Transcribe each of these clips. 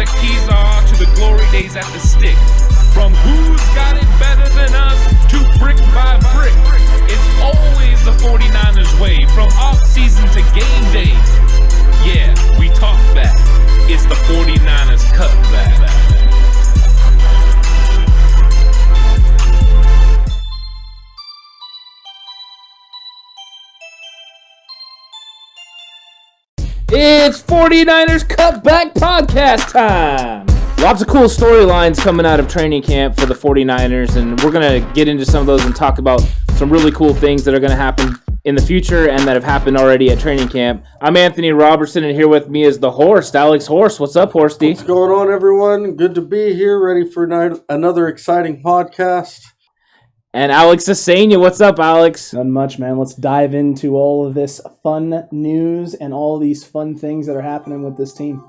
that keys are to the glory days at the stick. From who's got it better than us to brick by brick. It's always the 49ers way, from off-season to game day. Yeah, we talk back. It's the 49ers Cutback. It's 49ers Cutback podcast time! Lots of cool storylines coming out of training camp for the 49ers, and we're going to get into some of those and talk about some really cool things that are going to happen in the future and that have happened already at training camp. I'm Anthony Robertson, and here with me is the Horst, Alex Horst. What's up, Horsty? What's going on, everyone? Good to be here, ready for another exciting podcast. And Alex Asania. What's up, Alex? Not much, man. Let's dive into all of this fun news and all these fun things that are happening with this team.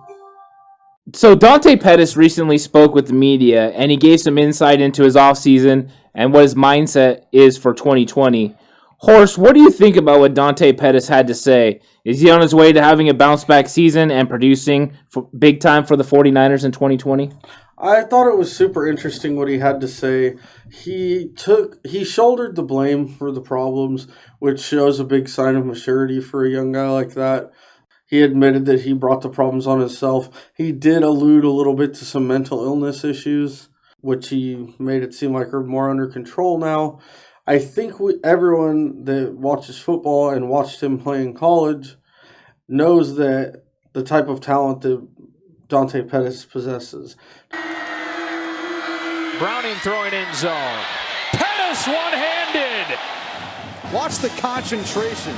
So Dante Pettis recently spoke with the media, and he gave some insight into his offseason and what his mindset is for 2020. Horst, what do you think about what Dante Pettis had to say? Is he on his way to having a bounce-back season and producing big time for the 49ers in 2020? I thought it was super interesting what he had to say. He shouldered the blame for the problems, which shows a big sign of maturity for a young guy like that. He admitted that he brought the problems on himself. He did allude a little bit to some mental illness issues, which he made it seem like are more under control now. I think everyone that watches football and watched him play in college knows that the type of talent that Dante Pettis possesses. Browning throwing end zone. Pettis one-handed. Watch the concentration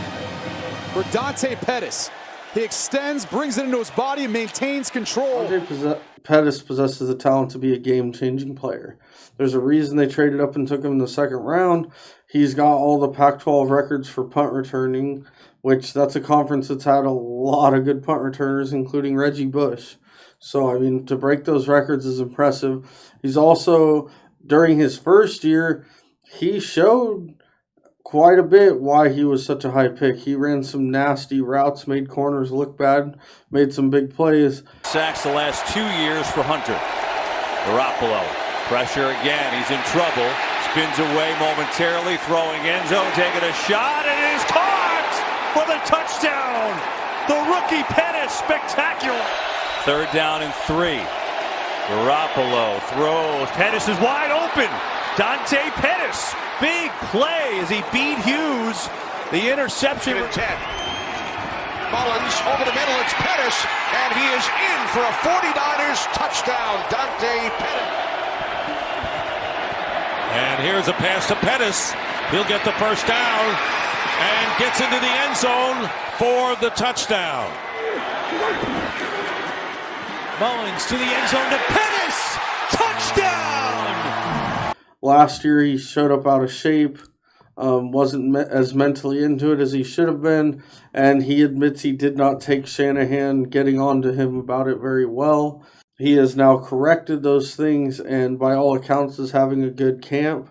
for Dante Pettis. He extends, brings it into his body, and maintains control. Dante Pettis possesses the talent to be a game-changing player. There's a reason they traded up and took him in the second round. He's got all the Pac-12 records for punt returning, which that's a conference that's had a lot of good punt returners, including Reggie Bush. So, I mean, to break those records is impressive. He's also, during his first year, he showed quite a bit why he was such a high pick. He ran some nasty routes, made corners look bad, made some big plays. Sacks the last 2 years for Hunter. Garoppolo, pressure again, he's in trouble. Spins away momentarily, throwing end zone, taking a shot, and it is caught for the touchdown. The rookie Pettis, spectacular. Third down and 3. Garoppolo throws. Pettis is wide open. Dante Pettis, big play as he beat Hughes. The interception. 10. Mullins over the middle. It's Pettis, and he is in for a 49ers touchdown. Dante Pettis. And here's a pass to Pettis. He'll get the first down and gets into the end zone for the touchdown. Mullins to the end zone to Pettis. Touchdown! Last year he showed up out of shape, wasn't as mentally into it as he should have been, and he admits he did not take Shanahan getting on to him about it very well. He has now corrected those things, and by all accounts is having a good camp.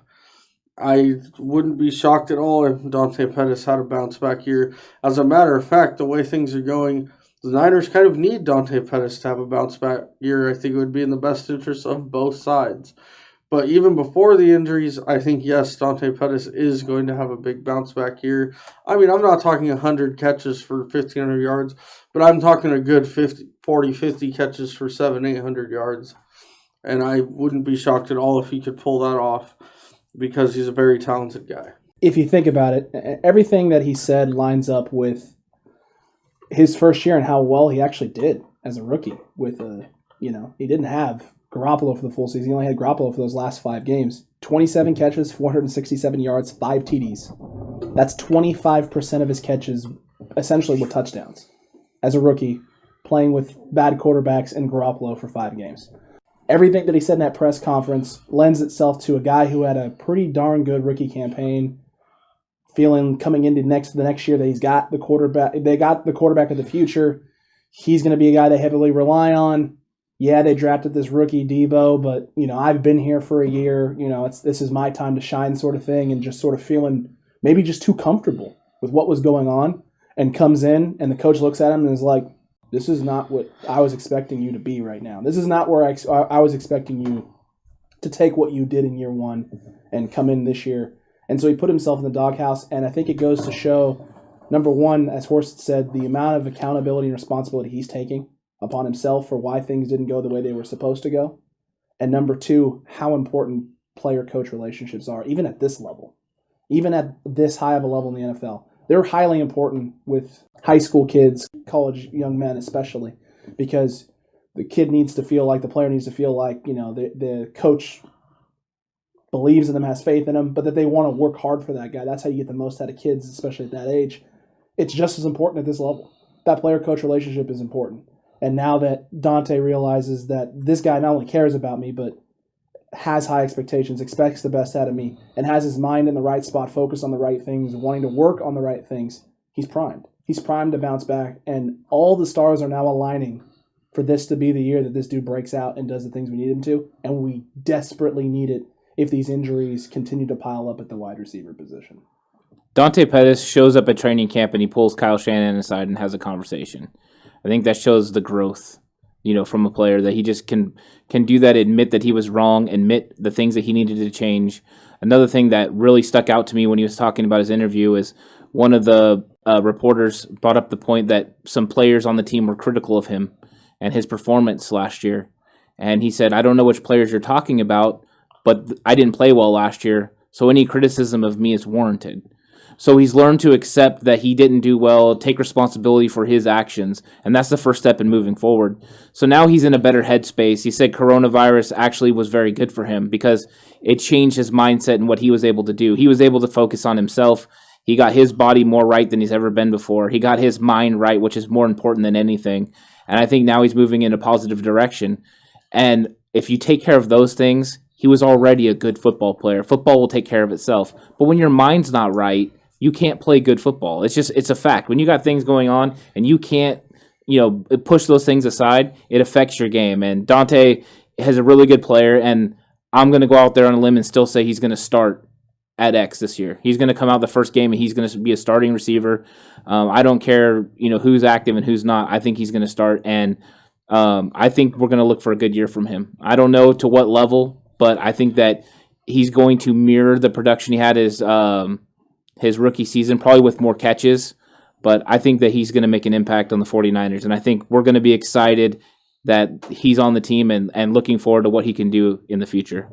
I wouldn't be shocked at all if Dante Pettis had a bounce-back year. As a matter of fact, the way things are going, the Niners kind of need Dante Pettis to have a bounce-back year. I think it would be in the best interest of both sides. But even before the injuries, I think, yes, Dante Pettis is going to have a big bounce-back year. I mean, I'm not talking 100 catches for 1,500 yards, but I'm talking a good 50 catches for 700-800 yards. And I wouldn't be shocked at all if he could pull that off because he's a very talented guy. If you think about it, everything that he said lines up with his first year and how well he actually did as a rookie. With he didn't have Garoppolo for the full season. He only had Garoppolo for those last 5 games. 27 catches, 467 yards, 5 TDs. That's 25% of his catches essentially were touchdowns as a rookie, playing with bad quarterbacks and Garoppolo for 5 games. Everything that he said in that press conference lends itself to a guy who had a pretty darn good rookie campaign, feeling coming into the next year that he's got the quarterback. They got the quarterback of the future. He's going to be a guy they heavily rely on. Yeah, they drafted this rookie Deebo, but I've been here for a year. This is my time to shine, sort of thing, and just sort of feeling maybe just too comfortable with what was going on, and comes in and the coach looks at him and is like, This is not what I was expecting you to be right now. This is not where I was expecting you to take what you did in year one and come in this year. And so he put himself in the doghouse, and I think it goes to show, number one, as Horst said, the amount of accountability and responsibility he's taking upon himself for why things didn't go the way they were supposed to go. And number two, how important player-coach relationships are, even at this level, even at this high of a level in the NFL. They're highly important with high school kids, college young men especially, because the kid needs to feel like, the player needs to feel like, the coach believes in them, has faith in them, but that they want to work hard for that guy. That's how you get the most out of kids, especially at that age. It's just as important at this level. That player-coach relationship is important. And now that Dante realizes that this guy not only cares about me, but has high expectations, expects the best out of me, and has his mind in the right spot, focused on the right things, wanting to work on the right things, he's primed. He's primed to bounce back, and all the stars are now aligning for this to be the year that this dude breaks out and does the things we need him to, and we desperately need it if these injuries continue to pile up at the wide receiver position. Dante Pettis shows up at training camp and he pulls Kyle Shanahan aside and has a conversation. I think that shows the growth, from a player, that he just can do that, admit that he was wrong, admit the things that he needed to change. Another thing that really stuck out to me when he was talking about his interview is one of the reporters brought up the point that some players on the team were critical of him and his performance last year. And he said, I don't know which players you're talking about, but I didn't play well last year, so any criticism of me is warranted. So he's learned to accept that he didn't do well, take responsibility for his actions, and that's the first step in moving forward. So now he's in a better headspace. He said coronavirus actually was very good for him because it changed his mindset and what he was able to do. He was able to focus on himself. He got his body more right than he's ever been before. He got his mind right, which is more important than anything. And I think now he's moving in a positive direction. And if you take care of those things, he was already a good football player. Football will take care of itself. But when your mind's not right, you can't play good football. It's a fact. When you got things going on and you can't, push those things aside, it affects your game. And Dante is a really good player, and I'm going to go out there on a limb and still say he's going to start at X this year. He's going to come out the first game and he's going to be a starting receiver. I don't care, who's active and who's not. I think he's going to start, and I think we're going to look for a good year from him. I don't know to what level, but I think that he's going to mirror the production he had his rookie season, probably with more catches. But I think that he's going to make an impact on the 49ers, and I think we're going to be excited that he's on the team and looking forward to what he can do in the future.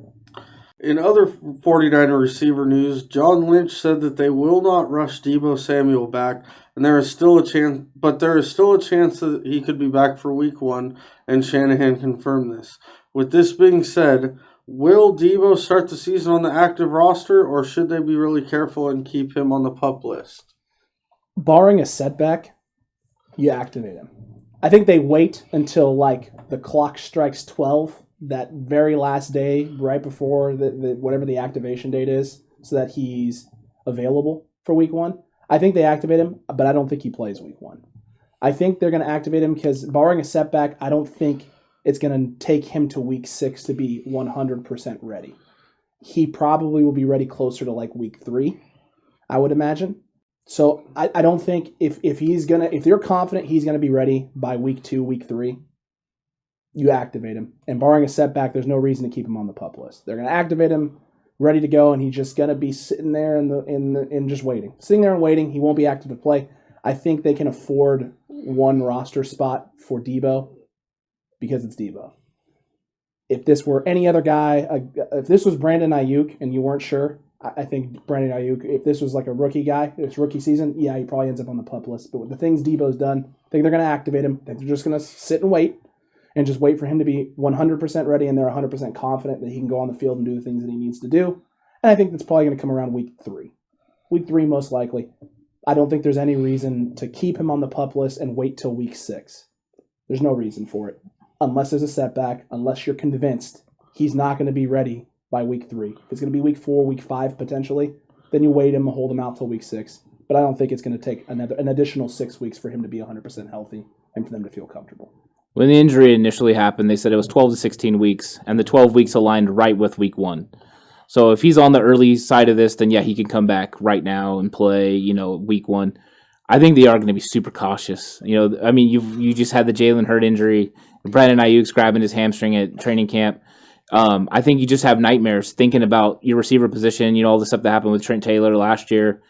In other 49er receiver news, John Lynch said that they will not rush Deebo Samuel back, and there is still a chance that he could be back for week 1, and Shanahan confirmed this. With this being said, will Deebo start the season on the active roster, or should they be really careful and keep him on the PUP list? Barring a setback, you activate him. I think they wait until the clock strikes 12, that very last day, right before the whatever the activation date is, so that he's available for week 1. I think they activate him, but I don't think he plays week 1. I think they're going to activate him because, barring a setback, I don't think it's going to take him to week 6 to be 100% ready. He probably will be ready closer to week 3, I would imagine. So I don't think if you're confident he's gonna be ready by week 2, week 3, you activate him. And barring a setback, there's no reason to keep him on the PUP list. They're gonna activate him, ready to go, and he's just gonna be sitting there in just waiting. Sitting there and waiting. He won't be active to play. I think they can afford one roster spot for Deebo because it's Deebo. If this were any other guy, if this was Brandon Ayuk and you weren't sure, I think Brandon Ayuk, if this was a rookie guy, it's rookie season, yeah, he probably ends up on the PUP list. But with the things Deebo's done, I think they're going to activate him. They're just going to sit and wait for him to be 100% ready, and they're 100% confident that he can go on the field and do the things that he needs to do. And I think that's probably going to come around week 3. Week 3 most likely. I don't think there's any reason to keep him on the PUP list and wait till week 6. There's no reason for it. Unless there's a setback, unless you're convinced he's not going to be ready by week 3. If it's going to be week 4, week 5 potentially, then you wait him and hold him out till week 6. But I don't think it's going to take an additional 6 weeks for him to be 100% healthy and for them to feel comfortable. When the injury initially happened, they said it was 12 to 16 weeks, and the 12 weeks aligned right with week 1. So if he's on the early side of this, then yeah, he can come back right now and play, week 1. I think they are going to be super cautious. I mean, you just had the Jalen Hurd injury. Brandon Ayuk's grabbing his hamstring at training camp. I think you just have nightmares thinking about your receiver position, all the stuff that happened with Trent Taylor last year.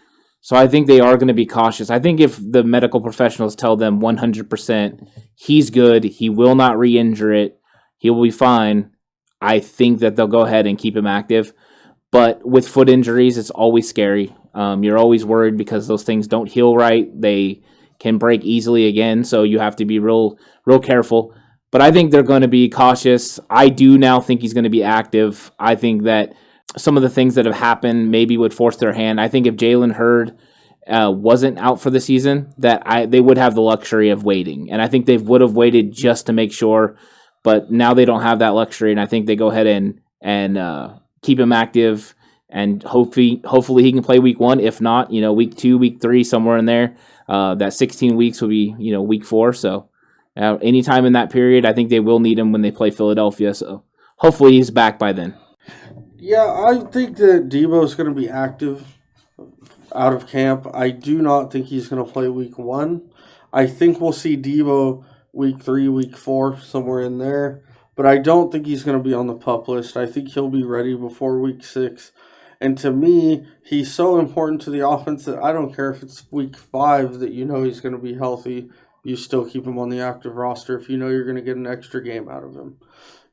So I think they are going to be cautious. I think if the medical professionals tell them 100% he's good, he will not re-injure it, he will be fine, I think that they'll go ahead and keep him active. But with foot injuries, it's always scary. You're always worried because those things don't heal right. They can break easily again, so you have to be real careful. But I think they're going to be cautious. I do now think he's going to be active. I think that some of the things that have happened maybe would force their hand. I think if Jalen Hurd wasn't out for the season, that they would have the luxury of waiting. And I think they would have waited just to make sure. But now they don't have that luxury, and I think they go ahead and keep him active. And hopefully he can play week 1. If not, week 2, week 3, somewhere in there. That 16 weeks will be, week 4. So anytime in that period, I think they will need him when they play Philadelphia. So hopefully he's back by then. Yeah, I think that Deebo's going to be active out of camp. I do not think he's going to play week 1. I think we'll see Deebo week 3, week 4, somewhere in there. But I don't think he's going to be on the PUP list. I think he'll be ready before week 6. And to me, he's so important to the offense that I don't care if it's week 5 that he's going to be healthy. You still keep him on the active roster if you're going to get an extra game out of him.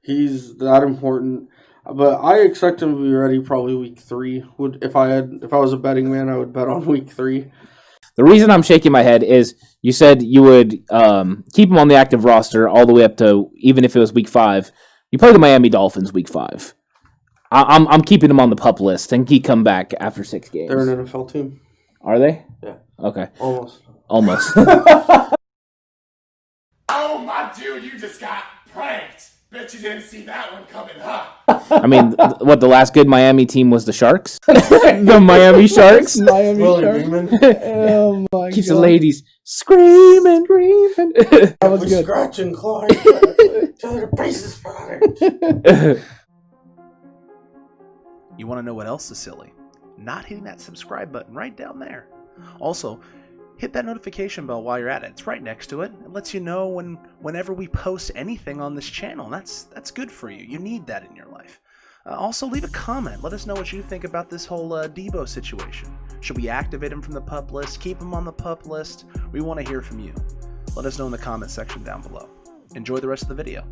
He's that important. But I expect him to be ready probably week 3. If I was a betting man, I would bet on week 3. The reason I'm shaking my head is you said you would keep him on the active roster all the way up to even if it was week 5. You play the Miami Dolphins week 5. I'm keeping him on the PUP list and he come back after 6 games. They're an NFL team. Are they? Yeah. Okay. Almost. Oh my dude, you just got pranked. Bet you didn't see that one coming, huh? I mean, the last good Miami team was the Sharks? The Miami Sharks? Miami Willie Sharks. Beeman. Oh my Keeps God. the ladies screaming. That was We're good. scratching, clawing, till the bases fire. You want to know what else is silly? Not hitting that subscribe button right down there. Also, hit that notification bell while you're at it. It's right next to it. It lets you know whenever we post anything on this channel. That's good for you. You need that in your life. Also, leave a comment. Let us know what you think about this whole Deebo situation. Should we activate him from the PUP list? Keep him on the PUP list? We want to hear from you. Let us know in the comment section down below. Enjoy the rest of the video.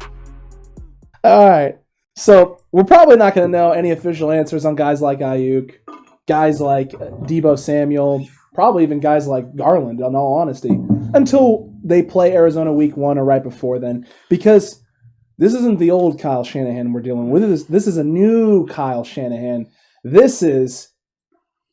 All right. So we're probably not going to know any official answers on guys like Ayuk, guys like Deebo Samuel, probably even guys like Garland, in all honesty, until they play Arizona week 1 or right before then. Because this isn't the old Kyle Shanahan we're dealing with. This is a new Kyle Shanahan. This is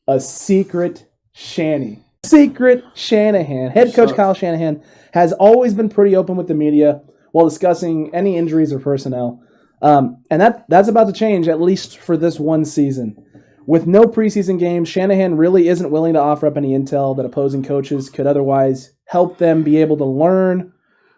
a secret Shanny. Secret Shanahan. Head coach Kyle Shanahan has always been pretty open with the media while discussing any injuries or personnel. And that's about to change, at least for this one season. With no preseason games, Shanahan really isn't willing to offer up any intel that opposing coaches could otherwise help them be able to learn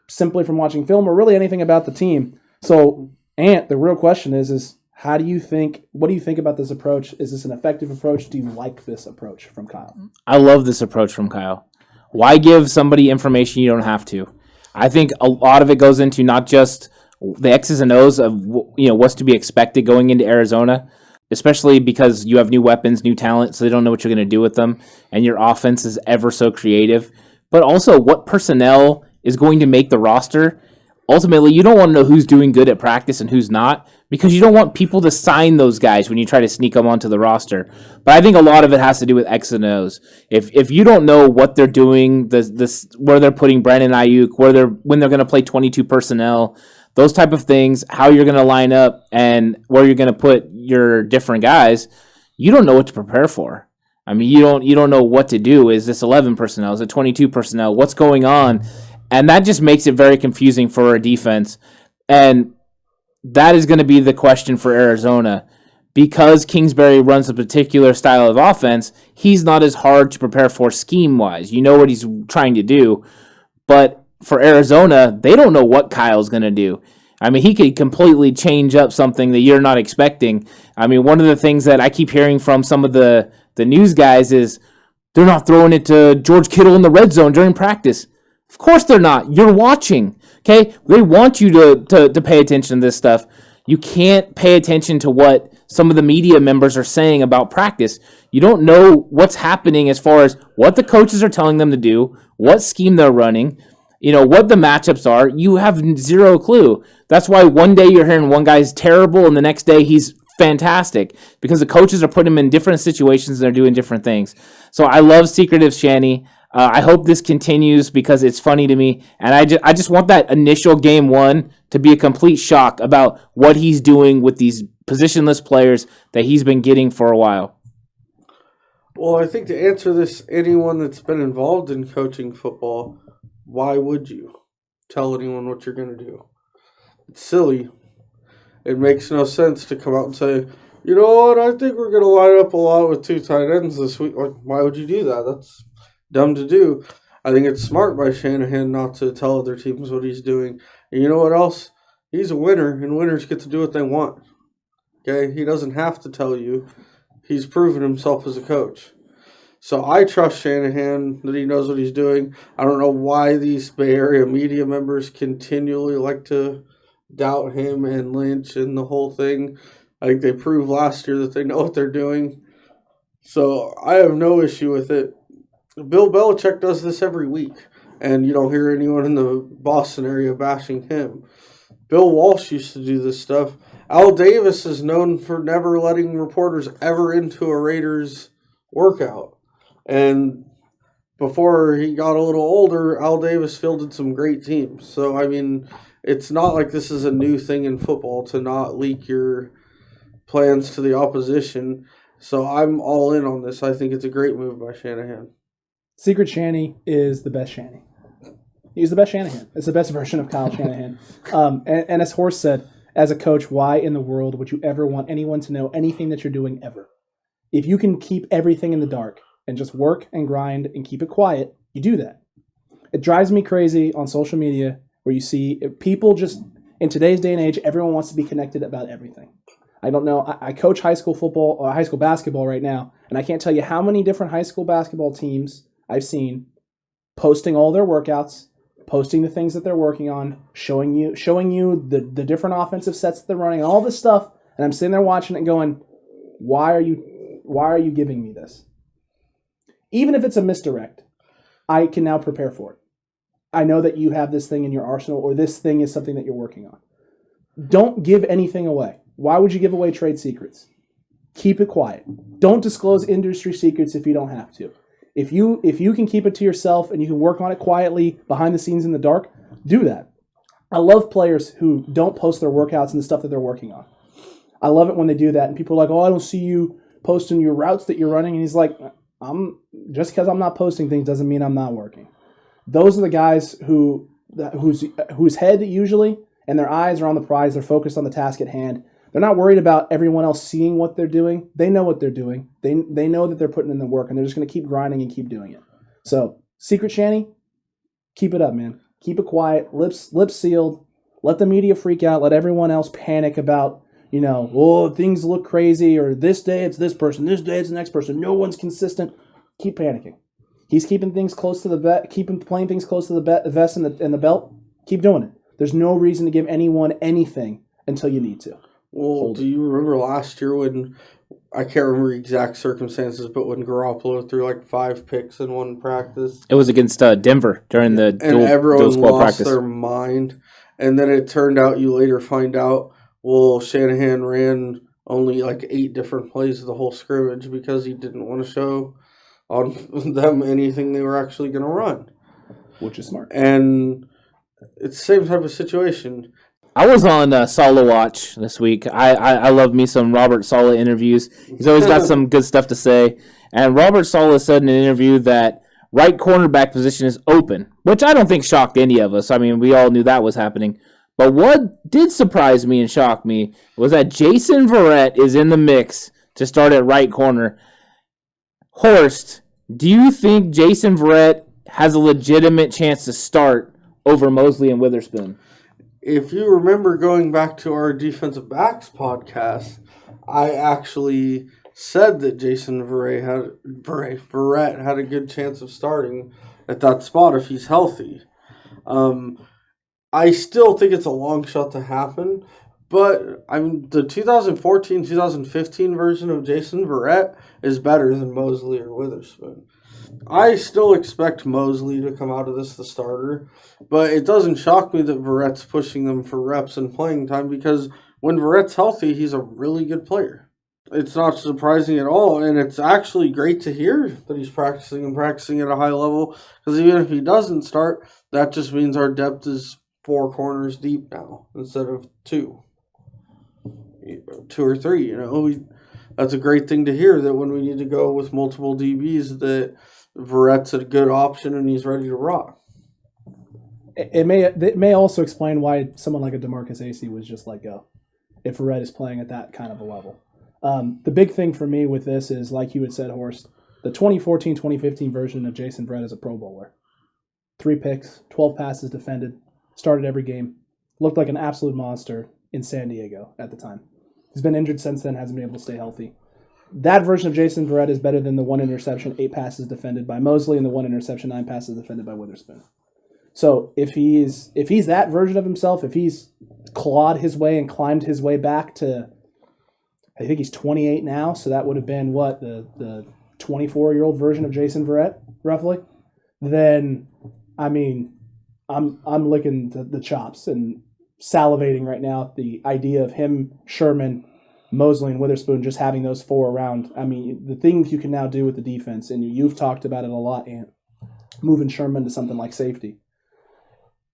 simply from watching film or really anything about the team. So, Ant, the real question is what do you think about this approach? Is this an effective approach? Do you like this approach from Kyle? I love this approach from Kyle. Why give somebody information you don't have to? I think a lot of it goes into not just the X's and O's of what's to be expected going into Arizona, especially because you have new weapons, new talent, so they don't know what you're going to do with them, and your offense is ever so creative. But also what personnel is going to make the roster. Ultimately, you don't want to know who's doing good at practice and who's not, because you don't want people to sign those guys when you try to sneak them onto the roster. But I think a lot of it has to do with X's and O's. If you don't know what they're doing, where they're putting Brandon Ayuk, when they're going to play 22 personnel, those type of things, how you're going to line up and where you're going to put your different guys, you don't know what to prepare for. I mean, you don't know what to do. Is this 11 personnel? Is it 22 personnel? What's going on? And that just makes it very confusing for our defense. And that is going to be the question for Arizona. Because Kingsbury runs a particular style of offense, he's not as hard to prepare for scheme-wise. You know what he's trying to do. But for Arizona, they don't know what Kyle's going to do. I mean, he could completely change up something that you're not expecting. I mean, one of the things that I keep hearing from some of the news guys is they're not throwing it to George Kittle in the red zone during practice. Of course they're not. You're watching, okay? They want you to pay attention to this stuff. You can't pay attention to what some of the media members are saying about practice. You don't know what's happening as far as what the coaches are telling them to do, what scheme they're running, what the matchups are. You have zero clue. That's why one day you're hearing one guy's terrible and the next day he's fantastic, because the coaches are putting him in different situations and they're doing different things. So I love Secretive Shanny. I hope this continues because it's funny to me, and I just want that initial game one to be a complete shock about what he's doing with these positionless players that he's been getting for a while. Well, I think to answer this, anyone that's been involved in coaching football, why would you tell anyone what you're going to do? It's silly. It makes no sense to come out and say, you know what, I think we're going to line up a lot with 2 tight ends this week. Like, why would you do that? That's dumb to do. I think it's smart by Shanahan not to tell other teams what he's doing. And you know what else? He's a winner, and winners get to do what they want. Okay? He doesn't have to tell you. He's proven himself as a coach. So I trust Shanahan that he knows what he's doing. I don't know why these Bay Area media members continually like to doubt him and Lynch and the whole thing. I think they proved last year that they know what they're doing. So I have no issue with it. Bill Belichick does this every week, and you don't hear anyone in the Boston area bashing him. Bill Walsh used to do this stuff. Al Davis is known for never letting reporters ever into a Raiders workout. And before he got a little older, Al Davis fielded some great teams. So, I mean, it's not like this is a new thing in football to not leak your plans to the opposition. So I'm all in on this. I think it's a great move by Shanahan. Secret Shanny is the best Shanny. He's the best Shanahan. It's the best version of Kyle Shanahan. And as Horst said, as a coach, why in the world would you ever want anyone to know anything that you're doing ever? If you can keep everything in the dark and just work and grind and keep it quiet, you do that. It drives me crazy on social media where you see people just, in today's day and age, everyone wants to be connected about everything. I don't know. I coach high school football or high school basketball right now, and I can't tell you how many different high school basketball teams I've seen posting all their workouts, posting the things that they're working on, showing you the different offensive sets that they're running, and all this stuff. And I'm sitting there watching it and going, why are you giving me this? Even if it's a misdirect, I can now prepare for it. I know that you have this thing in your arsenal, or this thing is something that you're working on. Don't give anything away. Why would you give away trade secrets? Keep it quiet. Don't disclose industry secrets if you don't have to. If you can keep it to yourself and you can work on it quietly behind the scenes in the dark, do that. I love players who don't post their workouts and the stuff that they're working on. I love it when they do that, and people are like, "Oh, I don't see you posting your routes that you're running." And he's like, just because I'm not posting things doesn't mean I'm not working." Those are the guys whose head usually and their eyes are on the prize. They're focused on the task at hand. They're not worried about everyone else seeing what they're doing. They know what they're doing. They know that they're putting in the work, and they're just going to keep grinding and keep doing it. So, Secret Shanny, keep it up, man. Keep it quiet, lips sealed. Let the media freak out. Let everyone else panic about, oh, things look crazy, or this day it's this person, this day it's the next person. No one's consistent. Keep panicking. He's keeping things close to the vet, playing things close to the vest and the belt. Keep doing it. There's no reason to give anyone anything until you need to. Well, do you remember last year when, I can't remember exact circumstances, but when Garoppolo threw like 5 picks in one practice? It was against Denver during the everyone squad lost practice. their mind. And then it turned out, you later find out, well, Shanahan ran only like 8 different plays of the whole scrimmage because he didn't want to show on them anything they were actually going to run. Which is smart. And it's the same type of situation. I was on Saleh Watch this week. I love me some Robert Saleh interviews. He's always got some good stuff to say. And Robert Saleh said in an interview that right cornerback position is open, which I don't think shocked any of us. I mean, we all knew that was happening. But what did surprise me and shock me was that Jason Verrett is in the mix to start at right corner. Horst, do you think Jason Verrett has a legitimate chance to start over Mosely and Witherspoon? If you remember going back to our defensive backs podcast, I actually said that Jason Verrett had a good chance of starting at that spot if he's healthy. I still think it's a long shot to happen, but I mean the 2014-2015 version of Jason Verrett is better than Mosely or Witherspoon. I still expect Mosely to come out of this the starter, but it doesn't shock me that Verrett's pushing them for reps and playing time because when Verrett's healthy, he's a really good player. It's not surprising at all, and it's actually great to hear that he's practicing at a high level because even if he doesn't start, that just means our depth is 4 corners deep now instead of 2 or 3. That's a great thing to hear, that when we need to go with multiple DBs, that Verrett's a good option and he's ready to rock. It may also explain why someone like a DeMarcus Acey was just let go if Verrett is playing at that kind of a level. The big thing for me with this is, like you had said, Horst, the 2014-2015 version of Jason Verrett is a Pro Bowler. 3 picks, 12 passes defended, started every game, looked like an absolute monster in San Diego at the time. He's been injured since then, hasn't been able to stay healthy. That version of Jason Verrett is better than the 1 interception, 8 passes defended by Mosely, and the 1 interception, 9 passes defended by Witherspoon. So if he's that version of himself, if he's clawed his way and climbed his way back to, I think he's 28 now, so that would have been what, the 24-year-old version of Jason Verrett, roughly, then I mean, I'm licking the chops and salivating right now at the idea of him, Sherman, Mosely, and Witherspoon just having those 4 around. I mean, the things you can now do with the defense, and you've talked about it a lot, Ant, moving Sherman to something like safety.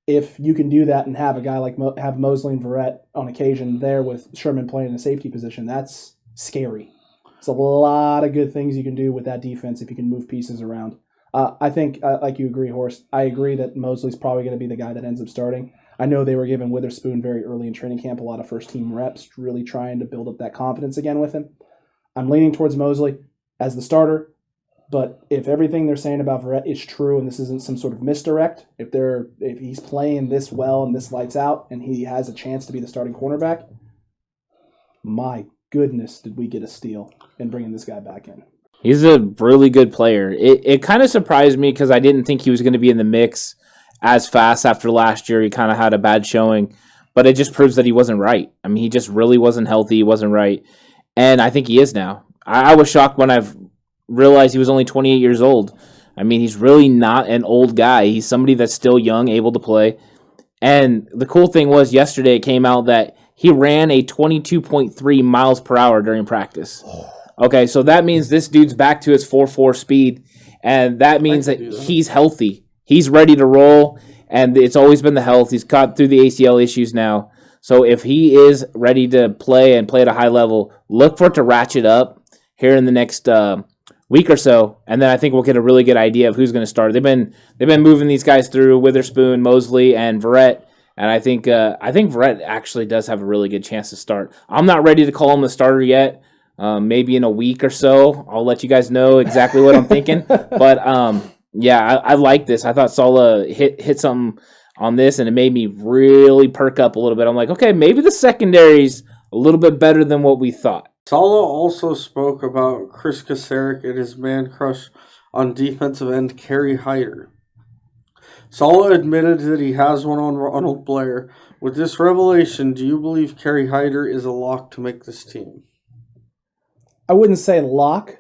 If you can do that and have a guy like have Mosely and Verrett on occasion there with Sherman playing in a safety position, that's scary. It's a lot of good things you can do with that defense if you can move pieces around. I think, like you agree, Horst, I agree that Mosley's probably going to be the guy that ends up starting. I know they were giving Witherspoon very early in training camp a lot of first-team reps, really trying to build up that confidence again with him. I'm leaning towards Mosely as the starter, but if everything they're saying about Verrett is true and this isn't some sort of misdirect, if he's playing this well and this lights out and he has a chance to be the starting cornerback, my goodness, did we get a steal in bringing this guy back in. He's a really good player. It kind of surprised me because I didn't think he was going to be in the mix as fast after last year. He kind of had a bad showing, but it just proves that he wasn't right. I mean, he just really wasn't healthy. He wasn't right. And I think he is now. I was shocked when I've realized he was only 28 years old. I mean, he's really not an old guy. He's somebody that's still young, able to play. And the cool thing was yesterday it came out that he ran a 22.3 miles per hour during practice. Okay, so that means this dude's back to his 4.4 speed, and that means that he's healthy. He's ready to roll, and it's always been the health. He's got through the ACL issues now. So if he is ready to play and play at a high level, look for it to ratchet up here in the next week or so, and then I think we'll get a really good idea of who's going to start. They've been moving these guys through Witherspoon, Mosely, and Verrett, and I think Verrett actually does have a really good chance to start. I'm not ready to call him the starter yet. Maybe in a week or so, I'll let you guys know exactly what I'm thinking. But yeah, I like this. I thought Saleh hit something on this, and it made me really perk up a little bit. I'm like, okay, maybe the secondary's a little bit better than what we thought. Saleh also spoke about Chris Kasarik and his man crush on defensive end Kerry Hyder. Saleh admitted that he has one on Ronald Blair. With this revelation, do you believe Kerry Hyder is a lock to make this team? I wouldn't say lock,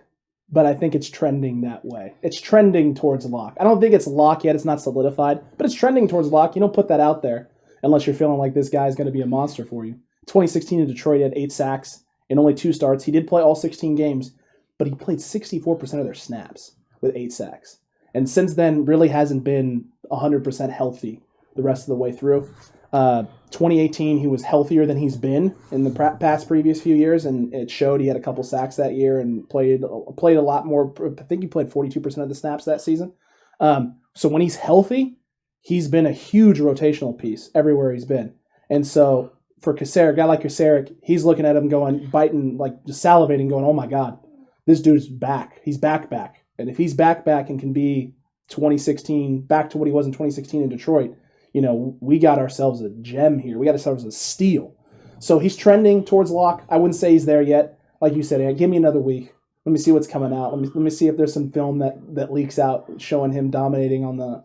but I think it's trending that way. It's trending towards lock. I don't think it's lock yet. It's not solidified, but it's trending towards lock. You don't put that out there unless you're feeling like this guy's going to be a monster for you. 2016 in Detroit, he had 8 sacks in only 2 starts. He did play all 16 games, but he played 64% of their snaps with 8 sacks. And since then, really hasn't been 100% healthy the rest of the way through. 2018, he was healthier than he's been in the past previous few years, and it showed. He had a couple sacks that year and played a lot more. I think he played 42% of the snaps that season. So when he's healthy, he's been a huge rotational piece everywhere he's been. And so for Kasarik, a guy like Kasarik, he's looking at him going, biting, like just salivating, going, oh my God, this dude's back. He's back. And if he's back and can be 2016, back to what he was in 2016 in Detroit, you know, we got ourselves a gem here. We got ourselves a steal. So he's trending towards lock. I wouldn't say he's there yet. like you said, give me another week. Let me see what's coming out. Let me see if there's some film that leaks out showing him dominating on the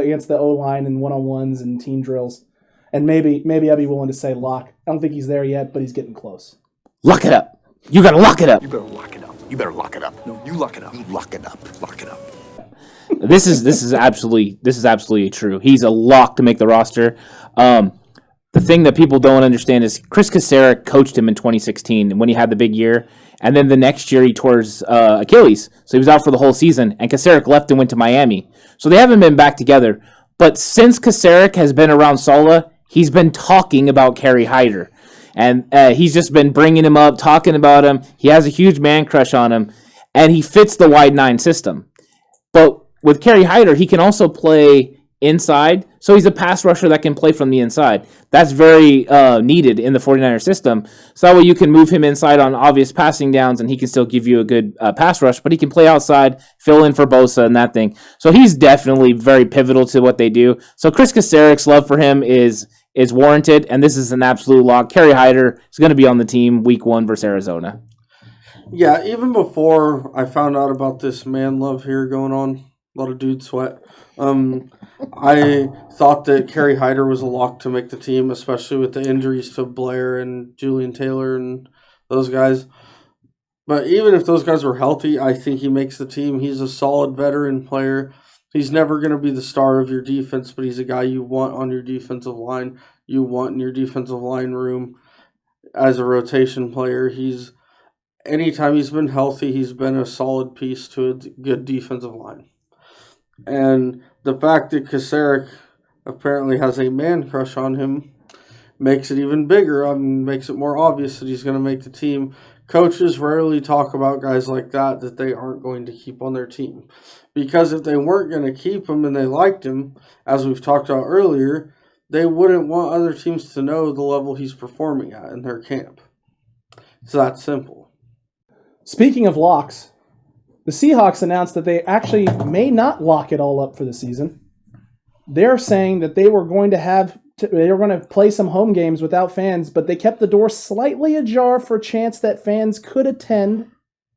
against the O line and 1-on-1s and team drills. And maybe I'd be willing to say lock. I don't think he's there yet, but he's getting close. Lock it up. You got to lock it up. You better lock it up. You better lock it up. No, you lock it up. You lock it up. Lock it up. This is absolutely true. He's a lock to make the roster. The thing that people don't understand is Chris Kacerek coached him in 2016 when he had the big year, and then the next year he tore his Achilles, so he was out for the whole season. And Kacerek left and went to Miami, so they haven't been back together. But since Kacerek has been around Saleh, he's been talking about Kerry Hyder, and he's just been bringing him up, talking about him. He has a huge man crush on him, and he fits the wide 9 system. But with Kerry Hyder, he can also play inside, so he's a pass rusher that can play from the inside. That's very needed in the 49ers system. So that way you can move him inside on obvious passing downs, and he can still give you a good pass rush, but he can play outside, fill in for Bosa and that thing. So he's definitely very pivotal to what they do. So Chris Kacerek's love for him is warranted, and this is an absolute lock. Kerry Hyder is going to be on the team week 1 versus Arizona. Yeah, even before I found out about this man love here going on, a lot of dude sweat, I thought that Kerry Hyder was a lock to make the team, especially with the injuries to Blair and Julian Taylor and those guys. But even if those guys were healthy, I think he makes the team. He's a solid veteran player. He's never going to be the star of your defense, but he's a guy you want on your defensive line. You want in your defensive line room as a rotation player. Anytime he's been healthy, he's been a solid piece to a good defensive line. And the fact that Kacerek apparently has a man crush on him makes it even bigger. Makes it more obvious that he's going to make the team. Coaches rarely talk about guys like that they aren't going to keep on their team. Because if they weren't going to keep him and they liked him, as we've talked about earlier, they wouldn't want other teams to know the level he's performing at in their camp. It's that simple. Speaking of locks, the Seahawks announced that they actually may not lock it all up for the season. They're saying that they were going to play some home games without fans, but they kept the door slightly ajar for a chance that fans could attend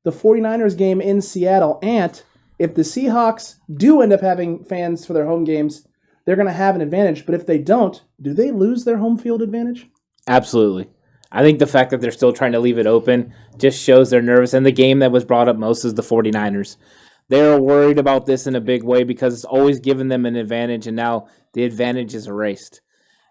the 49ers game in Seattle. And if the Seahawks do end up having fans for their home games, they're going to have an advantage. But if they don't, do they lose their home field advantage? Absolutely. I think the fact that they're still trying to leave it open just shows they're nervous. And the game that was brought up most is the 49ers. They're worried about this in a big way because it's always given them an advantage, and now the advantage is erased.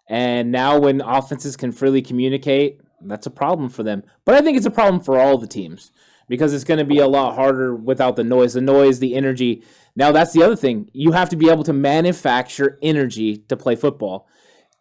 And now when offenses can freely communicate, that's a problem for them. But I think it's a problem for all the teams because it's going to be a lot harder without the noise. The noise, the energy. Now that's the other thing. You have to be able to manufacture energy to play football.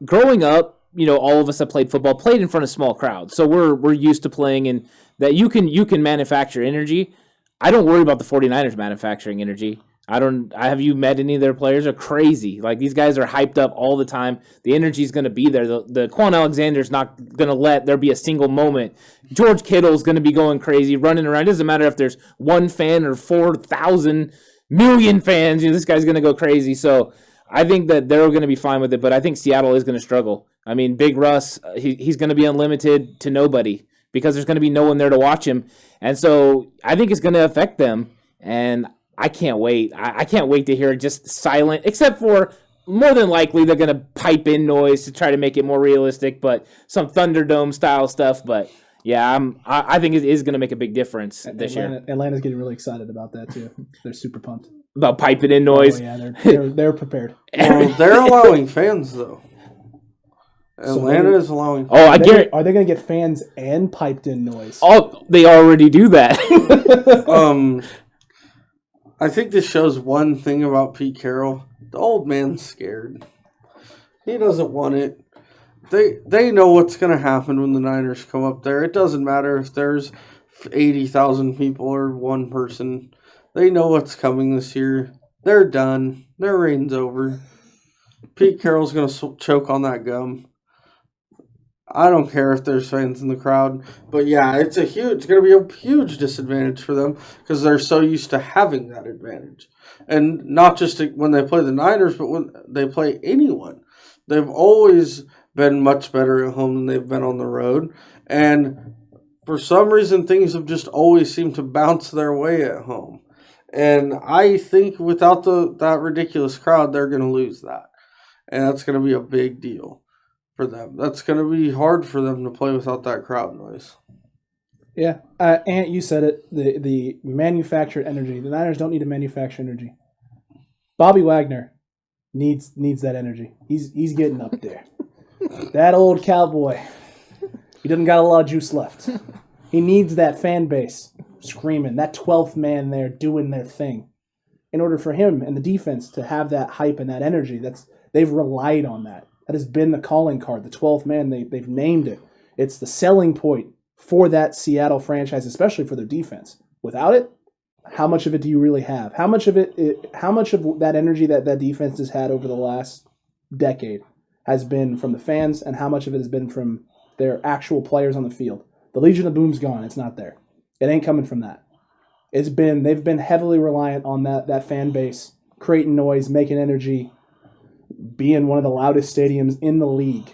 Growing up, all of us that played football played in front of small crowds. So we're used to playing in that you can manufacture energy. I don't worry about the 49ers manufacturing energy. Have you met any of their players? Are crazy. Like, these guys are hyped up all the time. The energy is going to be there. The Quan Alexander's not going to let there be a single moment. George Kittle's going to be going crazy, running around. It doesn't matter if there's one fan or 4,000 million fans. This guy's going to go crazy. So I think that they're going to be fine with it, but I think Seattle is going to struggle. I mean, Big Russ, he's going to be unlimited to nobody because there's going to be no one there to watch him. And so I think it's going to affect them. And I can't wait. I can't wait to hear it just silent, except for more than likely they're going to pipe in noise to try to make it more realistic, but some Thunderdome style stuff. But yeah, I think it is going to make a big difference this year. Atlanta's getting really excited about that too. They're super pumped about piping in noise. Oh, yeah, they're prepared. Well, they're allowing fans though. Atlanta is allowing. Oh, I guarantee. Are they going to get fans and piped in noise? Oh, they already do that. I think this shows one thing about Pete Carroll. The old man's scared. He doesn't want it. They know what's going to happen when the Niners come up there. It doesn't matter if there's 80,000 people or one person. They know what's coming this year. They're done. Their reign's over. Pete Carroll's going to choke on that gum. I don't care if there's fans in the crowd, but yeah, it's going to be a huge disadvantage for them because they're so used to having that advantage. And not just when they play the Niners, but when they play anyone. They've always been much better at home than they've been on the road. And for some reason, things have just always seemed to bounce their way at home. And I think without that ridiculous crowd, they're going to lose that. And that's going to be a big deal for them. That's going to be hard for them to play without that crowd noise. Yeah, Ant, you said it. The manufactured energy. The Niners don't need to manufacture energy. Bobby Wagner needs that energy. He's getting up there. That old cowboy. He doesn't got a lot of juice left. He needs that fan base screaming, that 12th man there doing their thing. In order for him and the defense to have that hype and that energy, they've relied on that. That has been the calling card, the 12th man. They've named it. It's the selling point for that Seattle franchise, especially for their defense. Without it, how much of it do you really have? How much of that energy that defense has had over the last decade has been from the fans, and how much of it has been from their actual players on the field? The Legion of Boom's gone. It's not there. It ain't coming from that. They've been heavily reliant on that fan base, creating noise, making energy, being one of the loudest stadiums in the league.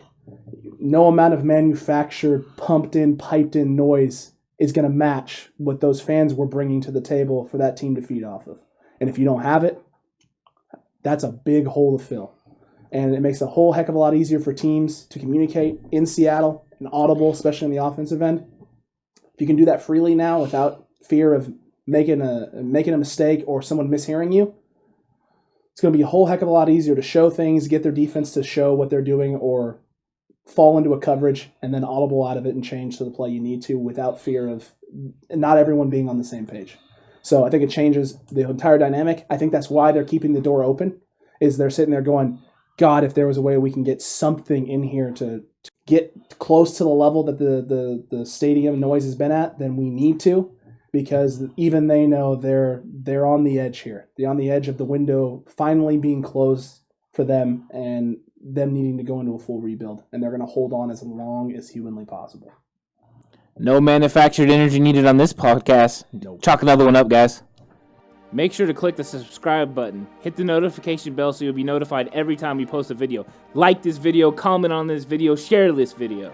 No amount of manufactured, pumped in, piped in noise is going to match what those fans were bringing to the table for that team to feed off of. And if you don't have it, that's a big hole to fill. And it makes a whole heck of a lot easier for teams to communicate in Seattle and audible, especially on the offensive end. If you can do that freely now without fear of making a mistake or someone mishearing you, it's going to be a whole heck of a lot easier to show things, get their defense to show what they're doing, or fall into a coverage and then audible out of it and change to the play you need to without fear of not everyone being on the same page. So I think it changes the entire dynamic. I think that's why they're keeping the door open, is they're sitting there going, God, if there was a way we can get something in here to get close to the level that the stadium noise has been at, then we need to, because even they know they're on the edge here. They're on the edge of the window finally being closed for them and them needing to go into a full rebuild, and they're going to hold on as long as humanly possible. No manufactured energy needed on this podcast. Nope. Chalk another one up, guys. Make sure to click the subscribe button. Hit the notification bell so you'll be notified every time we post a video. Like this video, comment on this video, share this video.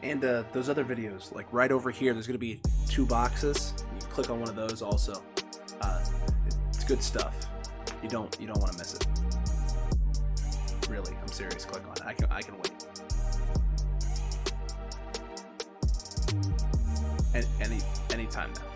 And those other videos, like right over here, there's going to be 2 boxes. You can click on one of those also. It's good stuff. You don't want to miss it. Really, I'm serious. Click on it. I can wait. Anytime now.